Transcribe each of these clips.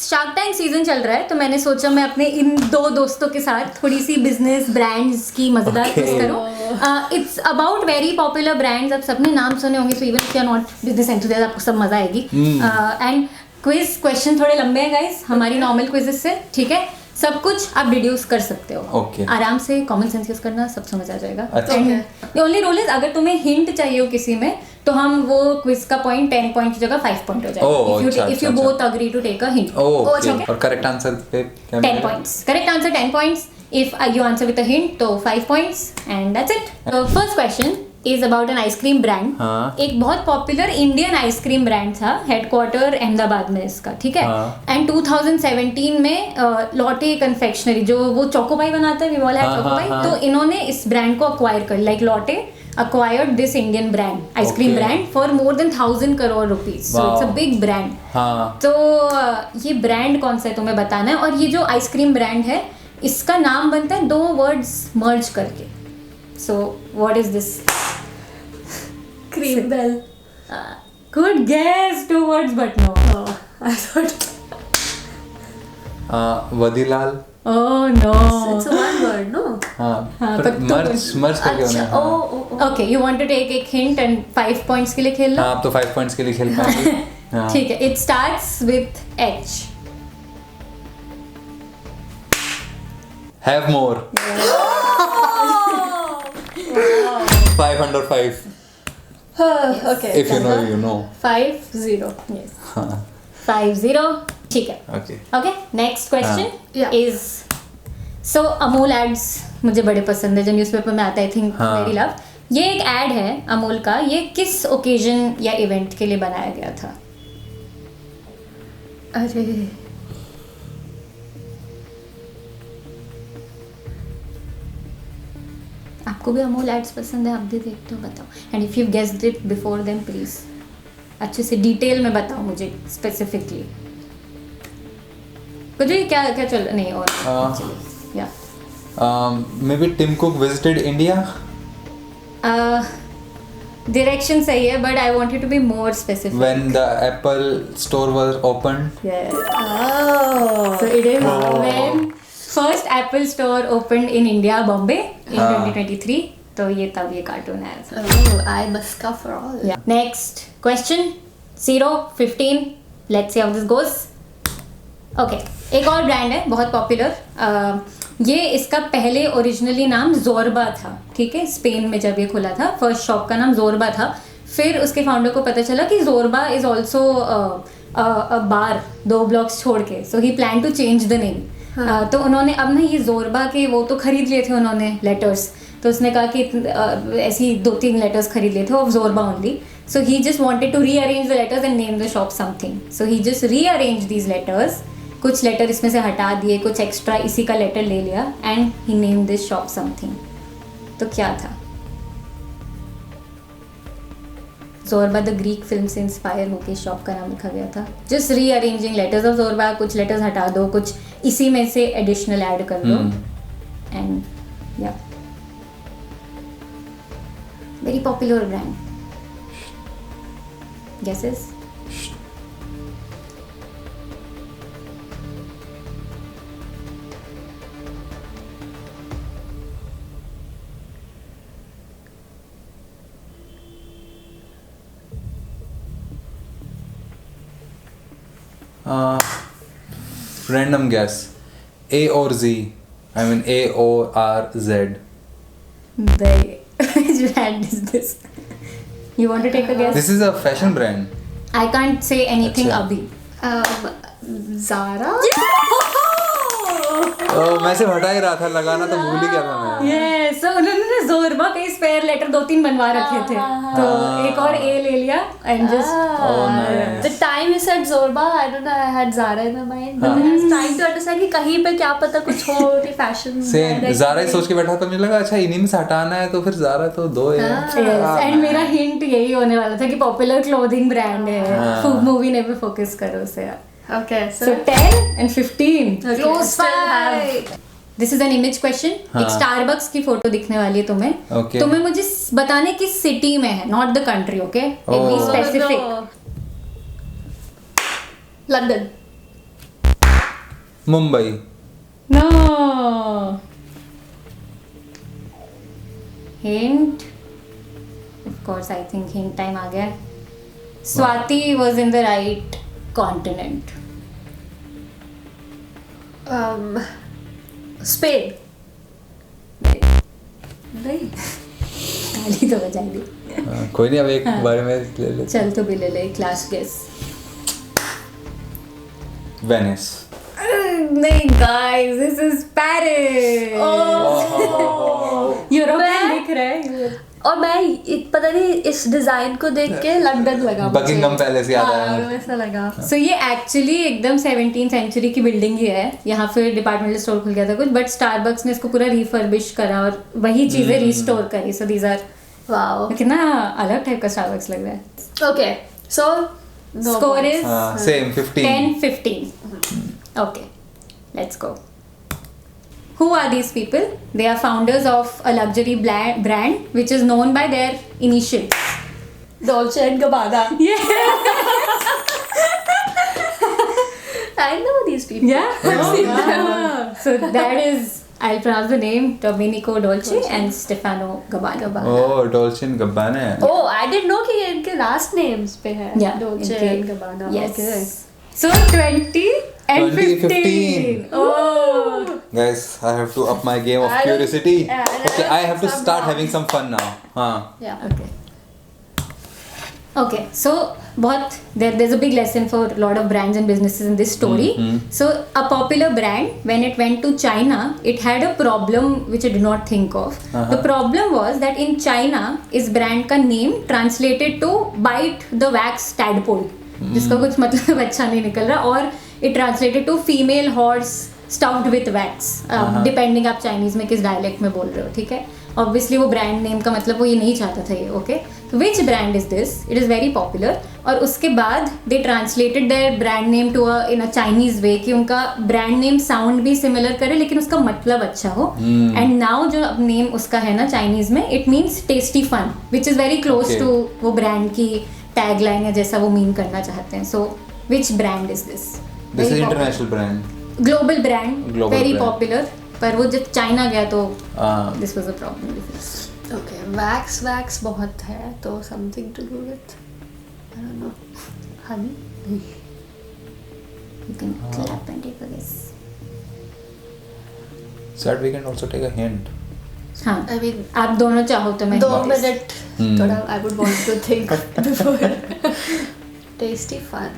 Shark tank season चल रहा है तो मैंने सोचा मैं अपने इन दो दोस्तों के साथ थोड़ी सी बिजनेस ब्रांड्स की मजेदार क्विज करूं। It's about very popular brands. आप सबने नाम सुने होंगे, so even if you are not business enthusiast आपको सब मजा आएगी। एंड क्विज क्वेश्चन थोड़े लंबे हैं गाइस, हमारी नॉर्मल क्विजेस से, ठीक है। सब कुछ आप डिड्यूस कर सकते हो। Okay. आराम से कॉमन सेंस यूज करना, सब समझ आ जाएगा। अच्छा। द ओनली रूल इज अगर तुम्हें हिंट चाहिए हो किसी में तो हम वो क्विज का पॉइंट 10 पॉइंट की जगह 5 पॉइंट हो जाएगा if you both agree to take a hint. और करेक्ट आंसर पे 10 points. Correct answer 10 points. If you answer with a hint तो 5 points and that's it. First question is about an ice cream brand. एक बहुत popular Indian ice cream brand था, headquarter Ahmedabad में इसका, ठीक है। एंड 2017 में लॉटे कन्फेक्शनरी जो वो चोकोपाई बनाता है, वी ऑल हैव चोकोपाई, तो इन्होंने इस ब्रांड को अक्वायर कर, like Lotte acquired this Indian brand, ice cream brand, for more than 1,000 crore rupees. So it's a big brand. तो ये ब्रांड कौन सा है तुम्हें बताना है। और ये जो आइसक्रीम ब्रांड है इसका नाम बनता है दो वर्ड्स मर्ज करके। So what is this? Cream Bell. Good guess, 2 words but no. I thought वदीलाल। Oh no. it's a one word, no? पर मर्ज करके होना है। Oh. Okay, you want to take एक hint and 5 points के लिए खेलना? आप तो 5 पॉइंट्स के लिए खेल पाएंगे। ठीक है, it starts with H. Have more. 5 under 5. Okay. If you know, you know. 5-0. Yes. 5-0. ठीक है। Okay. Next question Yeah. Is so Amul ads मुझे बड़े पसंद है, जो न्यूज़पेपर में आता है, आई थिंक वेरी लव। ये एक एड है अमूल का, ये किस ओकेजन या इवेंट के लिए बनाया गया था? अरे आपको भी अमूल एड्स पसंद है, आप भी देखते हो, बताओ। And if you guessed it before then please अच्छे से डिटेल में बताओ मुझे स्पेसिफिकली। कुछ भी क्या क्या चल नहीं और या Maybe Tim Cook visited India. Direction सही है but I wanted to be more specific. When the Apple store was opened. So it is when first Apple store opened in India, Bombay in 2023. तो ये तब ये cartoon है। I must go for all. Yeah. Next question 0-15. Let's see how this goes. Okay. एक और brand है बहुत popular. ये इसका पहले ओरिजिनली नाम जोरबा था, ठीक है। स्पेन में जब ये खुला था फर्स्ट शॉप का नाम जोरबा था। फिर उसके फाउंडर को पता चला कि Zorba is also a bar 2 blocks छोड़ के, so he plan to change the name. तो उन्होंने अब ना ये जोरबा के वो तो खरीद लिए थे उन्होंने लेटर्स, तो उसने कहा कि ऐसी 2-3 लेटर्स खरीद लिए थे of Zorba only. So he just wanted to rearrange the letters and name the shop something. So he just rearrange these letters, कुछ लेटर इसमें से हटा दिए, कुछ एक्स्ट्रा इसी का लेटर ले लिया and he name this shop something. तो क्या था? जोरबा द ग्रीक फिल्म से इंस्पायर होकर शॉप का नाम लिखा गया था। जस्ट रीअरेंजिंग लेटर्स ऑफ जोरबा, कुछ लेटर्स हटा दो, कुछ इसी में से एडिशनल ऐड कर दो एंड या very popular brand. Guesses? Random guess. A or Z? I mean A or R Z. Which brand is this? You want to take a guess? This is a fashion brand. I can't say anything अच्छा। अभी। Zara. मैं से हटा ही रहा था, लगाना तो भूल ही गया था मैं। Yes, so उन्होंने जोरबा के स्पेयर लेटर 2-3 बनवा रखे थे, तो एक और ए ले लिया and just nice. The time you said Zorba, I don't know, I had Zara in my mind. But I was trying to understand कि कहीं पे क्या पता कुछ हो कि fashion. सेम ज़ारा ही सोच के बैठा था, मुझे लगा अच्छा इन्हीं में से हटाना है तो फिर ज़ारा तो 2 है। yes, and मेरा हिंट यही होने वाला था कि पॉपुलर क्लोथिंग ब्रांड है। मूवी ने भी फोकस करो उसे यार। Okay, So 10 and 15. Okay, Close still fight. This is an image question. एक स्टारबक्स की फोटो दिखने वाली है तुम्हें। Okay. तुम्हें मुझे बताने किस सिटी में है, not the country, okay? Be specific. London. Mumbai. No. Hint. Of course, I think hint time आ गया. Swati was in the right continent. Spain. नहीं. ताली तो बजा दी. कोई नहीं, अब एक बारे में ले ले. चल तो भी ले ले. Class guess. वेनिस. नहीं guys, this is Paris. European दिख रहा है. और मैं पता नहीं इस डिजाइन को देख के लंदन लगा. बकिंगम पैलेस याद आया. हाँ, वैसा लगा. So ये एक्चुअली एकदम 17th सेंचुरी की बिल्डिंग ही है. यहाँ फिर डिपार्टमेंटल स्टोर खुल गया था कुछ, बट स्टारबक्स ने इसको पूरा रिफर्बिश करा और वही चीजें रिस्टोर करी. So these are wow. कितना अलग टाइप का स्टारबक्स लग रहा है. Okay so score is same 15. 10-15. Okay, let's go. Who are these people? They are founders of a luxury brand which is known by their initials. Dolce and Gabbana. Yeah. I know these people. Yeah. So that is, I'll pronounce the name, Domenico Dolce and Stefano Gabbana. Oh, Dolce and Gabbana. Oh, I didn't know कि ये इनके last names पे है. Yeah. Dolce इनके- and Gabbana. Yes. Okay. So 20 and 20, 15. Oh. Guys, I have to up my game of I don't- curiosity. Yeah, Okay, I have to some start wrong. having some fun now. Yeah. Okay. Okay, so there's a big lesson for a lot of brands and businesses in this story. So a popular brand, when it went to China, it had a problem which I did not think of. The problem was that in China, इस brand का name translated to bite the wax tadpole, जिसका कुछ मतलब अच्छा नहीं निकल रहा, और it translated to female horse stuffed with wax, depending आप चाइनीज में किस डायलेक्ट में बोल रहे हो. ठीक है, ऑब्वियसली वो ब्रांड नेम का मतलब वो ये नहीं चाहता था ये. Okay, which brand is this? It is very popular. और उसके बाद they translated their brand name to in a Chinese way कि उनका ब्रांड नेम साउंड भी सिमिलर करे लेकिन उसका मतलब अच्छा हो. एंड नाउ जो नेम उसका है ना चाइनीज में, it means tasty fun, which is very close to वो ब्रांड की टैग लाइन है जैसा वो मीन करना चाहते हैं. So which brand is this? This is international brand. Global brand, Global very brand. Popular. पर वो जब चाइना गया तो this was a problem. Okay. Wax बहुत है तो something to do with I don't know. Honey. You can clap and take a guess. So that we can also take a hint. हाँ, I mean, आप दोनों चाहो तो मैं 2 guess. Minute थोड़ा I would want to think before. Tasty fun.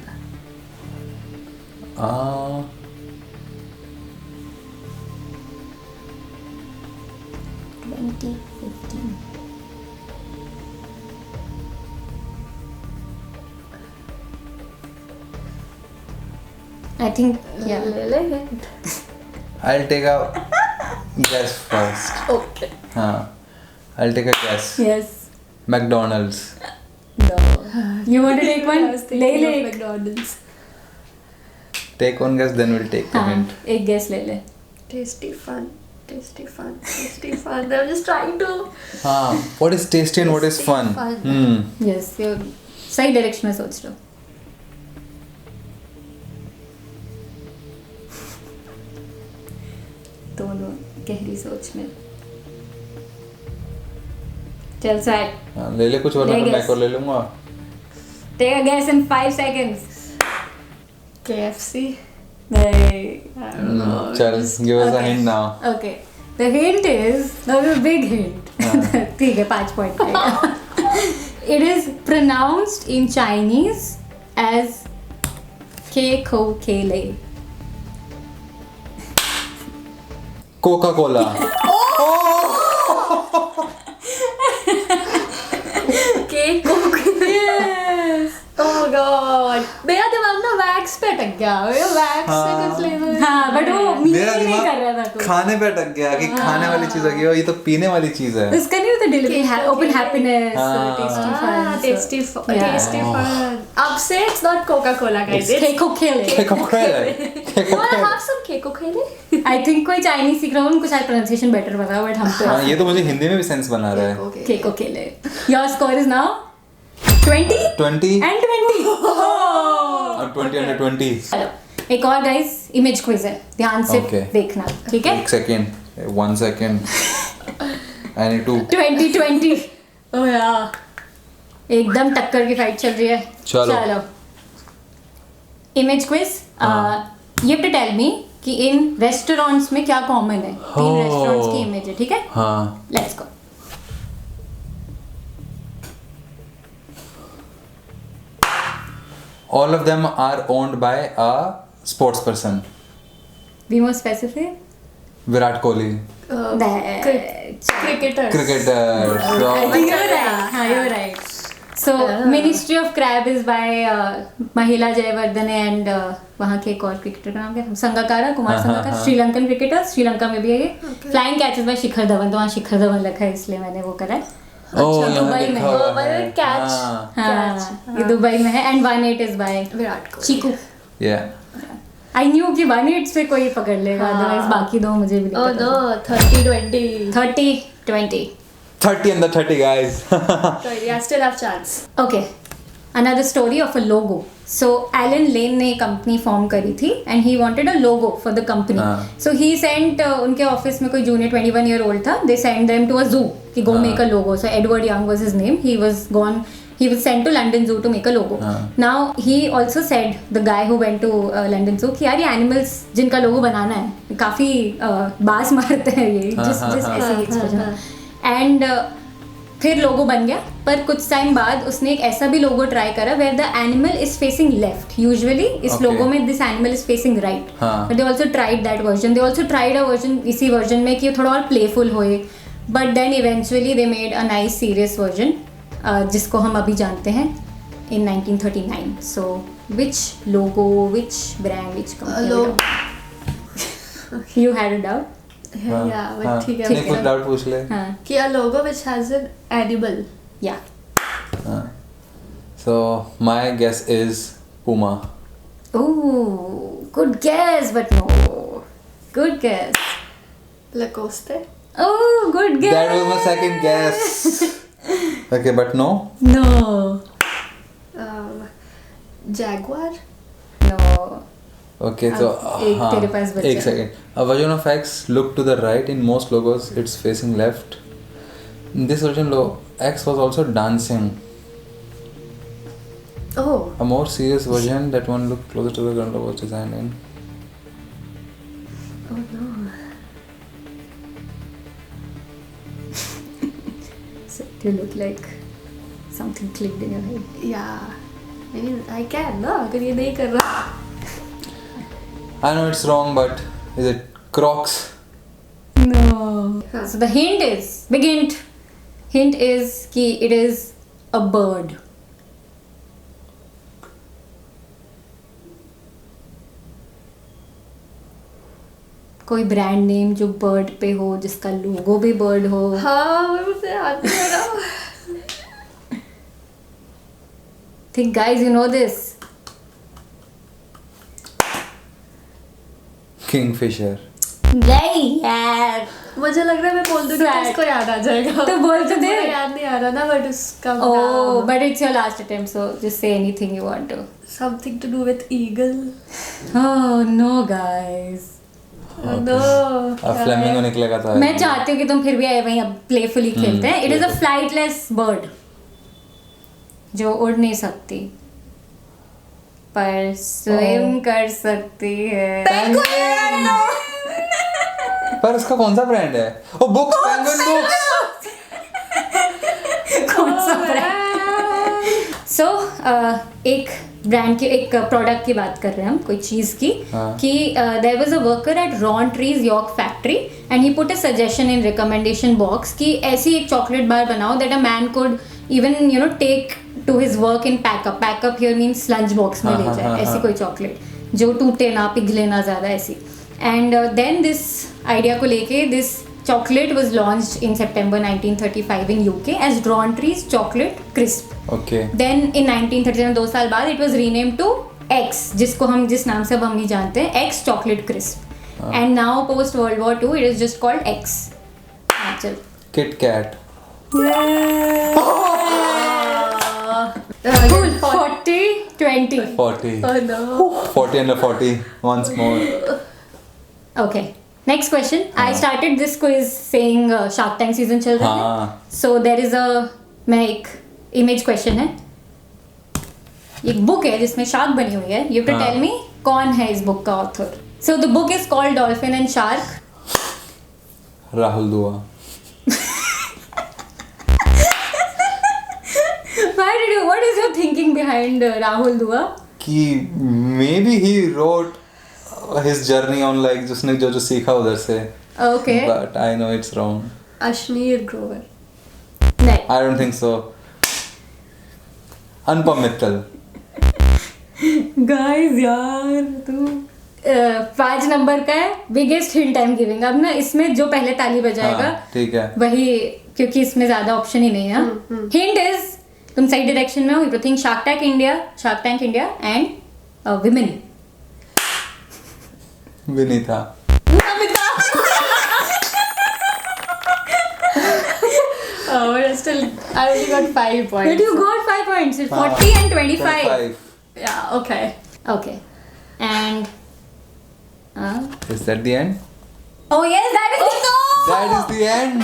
2015. I think yeah. ले. I'll take a guess first. Okay. I'll take a guess. Yes. McDonald's. No. You want to take one? I was ले thinking ले. of McDonald's. Take one guess, then we'll take the हाँ, hint. एक guess ले ले. Tasty fun. I'm just trying to. What is tasty and what is Tasty fun? fun. Yes, you're सही direction में सोच रहे हो. दोनों गहरी सोच में. चल सैट. ले ले कुछ, वरना ले मैं guess. एक और ले लूंगा. Take a guess in 5 seconds. KFC. नहीं. I don't know. चल, give us a Okay. hint now. Okay. The hint is, that was a big hint. ठीक है, 5 point का. It is pronounced in Chinese as Kekokele. Coca-Cola. Cake cook. Yes. Oh god. मेरा दिमाग ना wax पे अटक गया. वैक्स से कुछ लेना. हाँ, but वो मेरा मीनिंग नहीं दिमाग कर रहा था कुछ. खाने पे अटक गया कि खाने वाली चीज आ गई और ये तो पीने वाली चीज है. उसका नहीं होता delivery, open happiness, tasty fun. Ah, tasty fun. Yeah. Tasty fun. अब से it's not Coca-Cola guys. It's Kekokele. Coca-Cola. You wanna have some Kekokele? I think कोई चाइनीज सीख रहा हो, उनको शायद pronunciation better पता, but हम तो ये तो मुझे हिंदी में भी सेंस बना रहा है. Kekokele. Your score is now 20 20 and 20. और 20 under 20. चलो, एक और गाइस इमेज क्विज है, ध्यान से Okay. देखना, ठीक है? एक second, 1 second. I need to. 2020 ओह यार, एकदम टक्कर की फाइट चल रही है। चलो। Image quiz, you have to tell me कि इन रेस्टोरेंट्स में क्या कॉमन है, 3 रेस्टोरेंट्स की इमेज है, ठीक है? हाँ. Let's go. All of them are owned by a sports person. Be more specific. Virat Kohli. Cricketer. Cricketer. So, You're right. हाँ, you're right. So Ministry of Crab is by महिला Jayewardene and वहाँ के एक और क्रिकेटर का नाम क्या है? संगाकारा, कुमार संगाकारा, श्रीलंकन क्रिकेटर, श्रीलंका में भी है ये। Flying catches by Shikhar Dhawan, तो वहाँ शिखर धवन लिखा है इसलिए मैंने वो करा है। यहाँ दुबई में लिखा हुआ मैंने है. catch. हाँ. हाँ, ये दुबई में है and 1-8 is by Virat Kohli. Chiku. Yeah. I knew कि 1-8 से कोई पकड़ लेगा, otherwise बाकी दो मुझे भी नहीं Oh पता। no, 30-20. 30-20. 30 and the 30 guys. Yeah, still have chance. Okay, another story of a logo. So Alan Lane ने कंपनी फॉर्म करी थी and he wanted a logo for the company. हाँ. So he sent उनके office में कोई junior 21-year-old था. They sent them to a zoo कि go हाँ. make a logo. So Edward Young was his name. He was sent to London Zoo to make a logo. हाँ. Now he also said, the guy who went to London Zoo, कि यार ये animals जिनका logo बनाना है काफी बास मारते हैं ये, जिस ऐसे ही expression. And फिर लोगो बन गया, पर कुछ टाइम बाद उसने एक ऐसा भी लोगो ट्राई करा where the animal is facing left. Usually इस Okay. लोगो में this animal is facing right, हाँ. But they also tried that version. They also tried a version, इसी वर्जन में कि थोड़ा और प्लेफुल होए, but then eventually they made a nice serious version जिसको हम अभी जानते हैं in 1939. So which logo, which brand, which company? You had a doubt? Yeah, but ठीक है. नहीं कुछ डाउट पूछ ले. हाँ. कि a logo which has an animal. Yeah. So my guess is Puma. Oh, good guess, but no. Good guess. Lacoste. Oh, good guess. That was my second guess. Okay, but no. No. Jaguar. No. Okay, so अब एक तेरे पास बचा एक है. second. A version of X look to the right. In most logos, it's facing left. In this version, X was also dancing. Oh. A more serious version that one looked closer to the ground was designed in. Oh no. So you look like something clicked in your head. Yeah. I mean, I can ना अगर ये नहीं कर रहा. I know it's wrong, but is it Crocs? No. So the hint is, big hint. Hint is कि it is a bird. कोई brand name जो bird पे हो, जिसका लोगो भी बर्ड हो. हाँ, मुझे याद नहीं आ रहा. Think guys, you know this. Kingfisher. नहीं यार. मुझे लग रहा है मैं बोल दूँगी तो Sad. उसको याद आ जाएगा. तो बोल तो दे. मुझे याद नहीं आ रहा ना, but उसका Oh, नाम. but it's your last attempt, so just say anything you want to. Something to do with eagle. Oh no, guys. Oh no. अब फ्लेमिंगो निकलेगा तो. मैं चाहती हूँ कि तुम फिर भी आए वहीं अब प्लेफुली खेलते हैं. It is a flightless bird जो उड़ नहीं सकती पर स्विम कर सकती है. पर उसका कौन सा ब्रांड है? ओ बुक्स, पेंगुइन बुक्स. कौन सा ब्रांड? सो एक ब्रांड की, एक प्रोडक्ट की बात कर रहे हैं हम, कोई चीज की. हाँ. कि there was a worker at Rowntree's York factory and he put a suggestion in recommendation box कि ऐसी एक चॉकलेट बार बनाओ that a man could even take to his work in pack up. Pack up here means lunch box में ले जाए. ऐसी कोई chocolate जो टूटे ना, पिघले ना ज्यादा, ऐसी. एंड देन दिस आइडिया को लेके this chocolate was launched in September 1935 in UK as Drawn Trees Chocolate Crisp. Okay. Then in 1937, 2 साल बाद, it was renamed to X, जिसको हम जिस नाम से अब हम नहीं जानते हैं, X Chocolate Crisp. And now post World War II, it is just called X. चल. Kit Kat. Cool. 40. 20. 40. Oh no. 40 under 40 once more. Okay. Next question. I started this quiz saying Shark Tank season चल रहा है. हाँ. So there is a मैं एक image question है. एक book है जिसमें shark बनी हुई है. You have to हाँ. tell me कौन है इस book का author. So the book is called Dolphin and Shark. Rahul दुआ. What is your thinking behind Rahul Dua? कि maybe he wrote his journey on like जिसने जो जो सीखा उधर से. Okay. But I know it's wrong. Ashneer Grover. नहीं. I don't think so. Anupam Mittal. Guys यार तू 5 नंबर का है. Biggest hint I am giving. अब ना इसमें जो पहले ताली बजाएगा हाँ, ठीक है. वही, क्योंकि इसमें ज्यादा ऑप्शन ही नहीं है. हिंट इज तुम सही डायरेक्शन में हो. You think shark tank India and women. Vinita. Oh, but still, I only got 5 points. But you got 5 points. It's 40 and 25. Yeah, okay. Okay. And Is that the end? oh yes, that is the That is the end.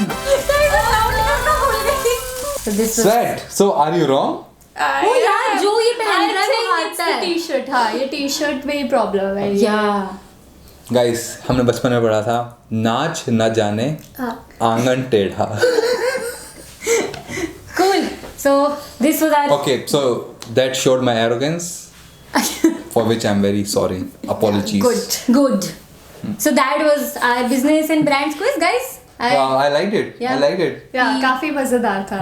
So this was Sweat. So are you wrong? Oh यार जो ये पहन रहा है वो it's आता the है. t-shirt. हाँ, ये t-shirt में ही problem है. Yeah. Guys, हमने बचपन में पढ़ा था नाच न जाने आंगन टेढ़ा. Cool. So this was our Okay, so that showed my arrogance, for which I'm very sorry. Apologies. Good. So that was our business and brands quiz, guys. I liked it. Yeah. I liked it. Yeah, काफी मजेदार था.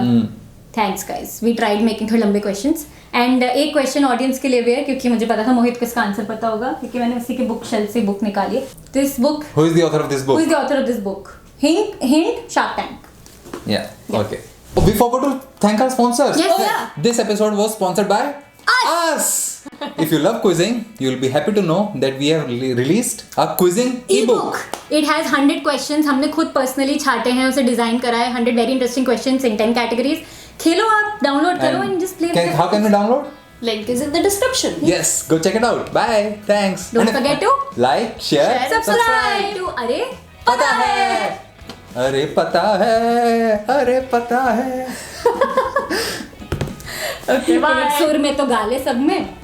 Thanks, guys. We tried making थोड़े लंबे questions. And एक question audience के लिए भी है, क्योंकि मुझे पता था मोहित को इसका आंसर पता होगा, क्योंकि मैंने उसी के बुक शेल्फ से बुक निकाली है. This book. Who is the author of this book? Who is the author of this book? Hint. Shark Tank. Yeah. Okay. Oh, we forgot to thank our sponsors. Yes. Oh, yeah. This episode was sponsored by us. If you love quizzing, you'll be happy to know that we have released a quizzing ebook. It has 100 questions. हमने खुद personally छाटे हैं, उसे design करा है. 100 very interesting questions in 10 categories. खेलो आप, download करो and just play. How can we download? Link is in the description. Yes, go check it out. Bye. Thanks. Don't forget to like, share, subscribe to अरे पता है. अरे पता है. अरे पता है. Okay, bye. एक सुर में तो गाले सब में.